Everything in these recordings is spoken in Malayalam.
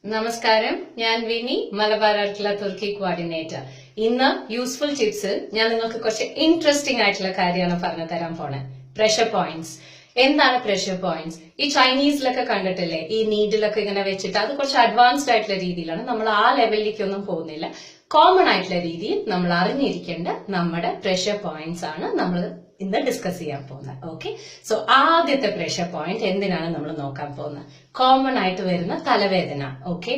നമസ്കാരം, ഞാൻ വിനി, മലബാർ അടുക്കള തുർക്കി കോർഡിനേറ്റർ. ഇന്ന് യൂസ്ഫുൾ ടിപ്സ് ഞാൻ നിങ്ങൾക്ക് കുറച്ച് ഇൻട്രസ്റ്റിംഗ് ആയിട്ടുള്ള കാര്യമാണ് പറഞ്ഞു തരാൻ പോണേ. Pressure points. എന്താണ് പ്രഷർ പോയിന്റ്സ്? ഈ ചൈനീസിലൊക്കെ കണ്ടിട്ടില്ലേ, ഈ നീഡിലൊക്കെ ഇങ്ങനെ വെച്ചിട്ട്, അത് കുറച്ച് അഡ്വാൻസ്ഡ് ആയിട്ടുള്ള രീതിയിലാണ്. നമ്മൾ ആ ലെവലിലേക്കൊന്നും പോകുന്നില്ല. കോമൺ ആയിട്ടുള്ള രീതിയിൽ നമ്മൾ അറിഞ്ഞിരിക്കേണ്ട നമ്മുടെ പ്രഷർ പോയിന്റ്സ് ആണ് നമ്മൾ ഇന്ന് ഡിസ്കസ് ചെയ്യാൻ പോകുന്നത്. ഓക്കെ, സോ ആദ്യത്തെ പ്രഷർ പോയിന്റ് എന്തിനാണ് നമ്മൾ നോക്കാൻ പോകുന്നത്? കോമൺ ആയിട്ട് വരുന്ന തലവേദന. ഓക്കെ,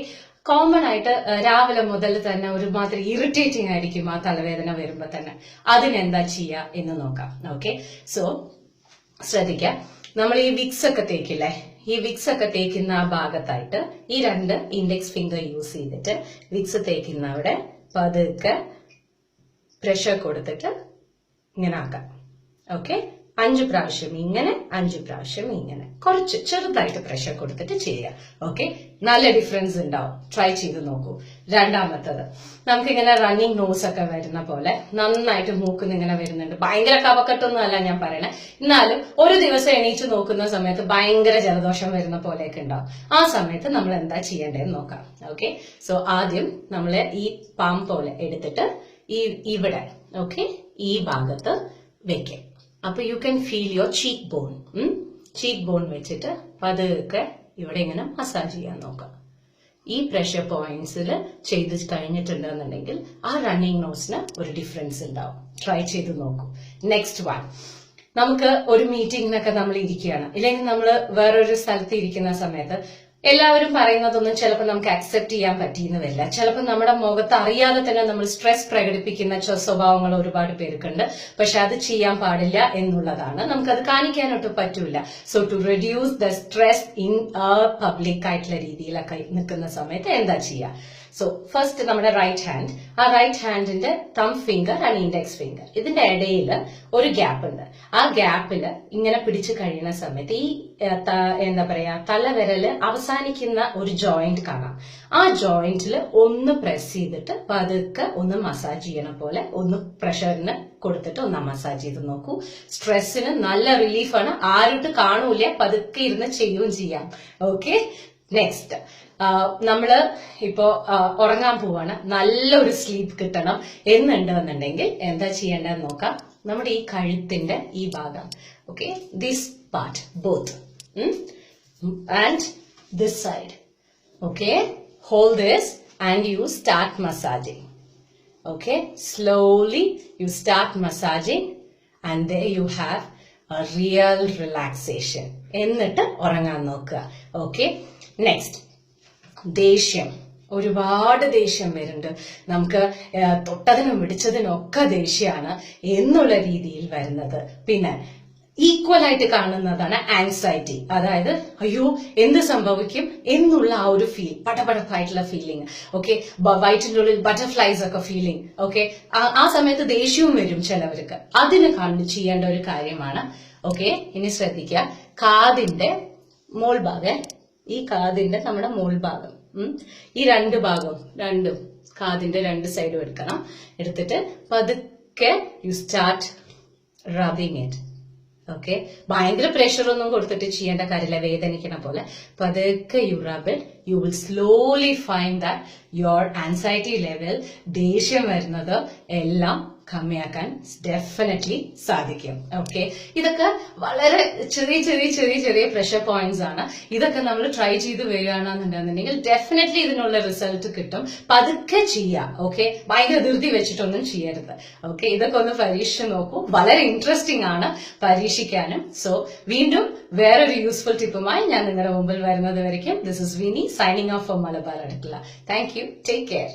കോമൺ ആയിട്ട് രാവിലെ മുതൽ തന്നെ ഒരുമാതിരി ഇറിറ്റേറ്റിംഗ് ആയിരിക്കും ആ തലവേദന വരുമ്പോ തന്നെ. അതിനെന്താ ചെയ്യുക എന്ന് നോക്കാം. ഓക്കെ, സോ ശ്രദ്ധിക്കാം. നമ്മൾ ഈ വിക്സ് ഒക്കെ തേക്കില്ലേ, ഈ വിക്സ് ഒക്കെ തേക്കുന്ന ആ ഭാഗത്തായിട്ട് ഈ രണ്ട് ഇൻഡെക്സ് ഫിംഗർ യൂസ് ചെയ്തിട്ട് വിക്സ് തേക്കുന്ന അവിടെ പതുക്കെ പ്രഷർ കൊടുത്തിട്ട് ഇങ്ങനെ ആക്കാം. ഓക്കെ, 5 പ്രാവശ്യം ഇങ്ങനെ, 5 പ്രാവശ്യം ഇങ്ങനെ, കുറച്ച് ചെറുതായിട്ട് പ്രഷർ കൊടുത്തിട്ട് ചെയ്യുക. ഓക്കെ, നല്ല ഡിഫറൻസ് ഉണ്ടാവും. ട്രൈ ചെയ്ത് നോക്കൂ. രണ്ടാമത്തത്, നമുക്കിങ്ങനെ റണ്ണിങ് നോസ് ഒക്കെ വരുന്ന പോലെ നന്നായിട്ട് മൂക്കുന്ന് ഇങ്ങനെ വരുന്നുണ്ട്. ഭയങ്കര കഫക്കെട്ടൊന്നും അല്ല ഞാൻ പറയണേ, എന്നാലും ഒരു ദിവസം എണീച്ച് നോക്കുന്ന സമയത്ത് ഭയങ്കര ജലദോഷം വരുന്ന പോലെയൊക്കെ ഉണ്ടാവും. ആ സമയത്ത് നമ്മൾ എന്താ ചെയ്യേണ്ടതെന്ന് നോക്കാം. ഓക്കെ, സോ ആദ്യം നമ്മൾ ഈ പാം പോലെ എടുത്തിട്ട് ഇവിടെ ഓക്കെ ഈ ഭാഗത്ത് വെക്കാം. അപ്പൊ you can feel your cheek bone. Cheek bone വെച്ചിട്ട് പതുക്കെ ഇവിടെ ഇങ്ങനെ മസാജ് ചെയ്യാൻ നോക്കാം. ഈ പ്രഷർ പോയിന്റ്സിൽ ചെയ്ത് കഴിഞ്ഞിട്ടുണ്ടെന്നുണ്ടെങ്കിൽ ആ റണ്ണിങ് നോസിന് ഒരു ഡിഫറൻസ് ഉണ്ടാവും. ട്രൈ ചെയ്ത് നോക്കൂ. നെക്സ്റ്റ് വൺ, നമുക്ക് ഒരു മീറ്റിംഗിനൊക്കെ നമ്മൾ ഇരിക്കുകയാണ്, ഇല്ലെങ്കിൽ നമ്മൾ വേറൊരു സ്ഥലത്ത് ഇരിക്കുന്ന സമയത്ത് എല്ലാവരും പറയുന്നതൊന്നും ചിലപ്പോൾ നമുക്ക് അക്സെപ്റ്റ് ചെയ്യാൻ പറ്റിയെന്ന് വരില്ല. ചിലപ്പോൾ നമ്മുടെ മുഖത്ത് അറിയാതെ തന്നെ നമ്മൾ സ്ട്രെസ് പ്രകടിപ്പിക്കുന്ന സ്വഭാവങ്ങൾ ഒരുപാട് പേർക്കുണ്ട്. പക്ഷെ അത് ചെയ്യാൻ പാടില്ല എന്നുള്ളതാണ്. നമുക്കത് കാണിക്കാനൊട്ട് പറ്റൂല. So to reduce the stress in public ആയിട്ടുള്ള രീതിയിലൊക്കെ നിൽക്കുന്ന സമയത്ത് എന്താ ചെയ്യുക? സോ ഫസ്റ്റ് നമ്മുടെ റൈറ്റ് ഹാൻഡ്, ആ റൈറ്റ് ഹാൻഡിന്റെ thumb finger and index finger ഇതിന്റെ ഇടയിൽ ഒരു ഗ്യാപ്പ് ഉണ്ട്. ആ ഗ്യാപ്പില് ഇങ്ങനെ പിടിച്ചു കഴിയുന്ന സമയത്ത് ഈ എന്താ പറയാ തലവിരല് അവസാനിക്കുന്ന ഒരു ജോയിന്റ് കാണാം. ആ ജോയിന്റിൽ ഒന്ന് പ്രസ് ചെയ്തിട്ട് പതുക്കെ ഒന്ന് മസാജ് ചെയ്യണ പോലെ ഒന്ന് പ്രഷറിന് കൊടുത്തിട്ട് ഒന്ന് മസാജ് ചെയ്ത് നോക്കൂ. സ്ട്രെസ്സിന് നല്ല റിലീഫാണ്. ആരോട്ട് കാണൂല, പതുക്കെ ഇരുന്ന് ചെയ്യുകയും ചെയ്യാം. ഓക്കെ, നെക്സ്റ്റ്, നമ്മള് ഇപ്പോ ഉറങ്ങാൻ പോവാണ്, നല്ലൊരു സ്ലീപ്പ് കിട്ടണം എന്നുണ്ടെന്നുണ്ടെങ്കിൽ എന്താ ചെയ്യേണ്ടതെന്ന് നോക്കാം. നമ്മുടെ ഈ കഴുത്തിന്റെ ഈ ഭാഗം, okay, this part both and this side, okay, hold this and you start massaging. Okay, slowly you start massaging and there you have a real relaxation. എന്നിട്ട് ഉറങ്ങാൻ നോക്കുക. ഓക്കെ, നെക്സ്റ്റ്, ദേഷ്യം. ഒരുപാട് ദേഷ്യം വരുന്നുണ്ട് നമുക്ക്, തൊട്ടതിനും പിടിച്ചതിനും ഒക്കെ ദേഷ്യമാണ് എന്നുള്ള രീതിയിൽ വരുന്നത്. പിന്നെ ഈക്വൽ ആയിട്ട് കാണുന്നതാണ് ആൻസൈറ്റി. അതായത് അയ്യോ എന്ത് സംഭവിക്കും എന്നുള്ള ആ ഒരു ഫീൽ, പടപടപ്പായിട്ടുള്ള ഫീലിംഗ്. ഓക്കെ, വയറ്റിന്റെ ഉള്ളിൽ ബട്ടർഫ്ലൈസ് ഒക്കെ ഫീലിംഗ്. ഓക്കെ, ആ സമയത്ത് ദേഷ്യവും വരും ചിലവർക്ക്. അതിന് ചെയ്യേണ്ട ഒരു കാര്യമാണ്. ഓക്കെ, ഇനി ശ്രദ്ധിക്കുക. കാതിന്റെ മോൾ ഭാഗം, ഈ കാതിന്റെ നമ്മുടെ മോൾ ഭാഗം, ഈ രണ്ട് ഭാഗവും രണ്ടും കാതിന്റെ രണ്ട് സൈഡും എടുക്കണം. എടുത്തിട്ട് പതുക്കെ you start rubbing it. Okay, ഭയങ്കര പ്രഷർ ഒന്നും കൊടുത്തിട്ട് ചെയ്യേണ്ട കാര്യമില്ല, വേദനിക്കണ പോലെ. പതുക്കെ you rub it. You will slowly find that your anxiety level, ദേഷ്യം വരുന്നത് എല്ലാം കമ്മിയാക്കാൻ ഡെഫിനറ്റ്ലി സാധിക്കും. ഓക്കെ, ഇതൊക്കെ വളരെ ചെറിയ ചെറിയ ചെറിയ ചെറിയ പ്രഷർ പോയിന്റ്സ് ആണ്. ഇതൊക്കെ നമ്മൾ ട്രൈ ചെയ്ത് വരികയാണെന്നുണ്ടെന്നുണ്ടെങ്കിൽ ഡെഫിനറ്റ്ലി ഇതിനുള്ള റിസൾട്ട് കിട്ടും. പതുക്കെ ചെയ്യാം. ഓക്കെ, ഭയങ്കര ധൃതി വെച്ചിട്ടൊന്നും ചെയ്യരുത്. ഓക്കെ, ഇതൊക്കെ ഒന്ന് പരീക്ഷിച്ച് നോക്കൂ. വളരെ ഇൻട്രസ്റ്റിംഗ് ആണ് പരീക്ഷിക്കാനും. സോ വീണ്ടും വേറൊരു യൂസ്ഫുൾ ടിപ്പുമായി ഞാൻ നിങ്ങളുടെ മുമ്പിൽ വരുന്നത് വരയ്ക്കും. This is Vini signing off from Malabar Adukkala. Thank you. Take care.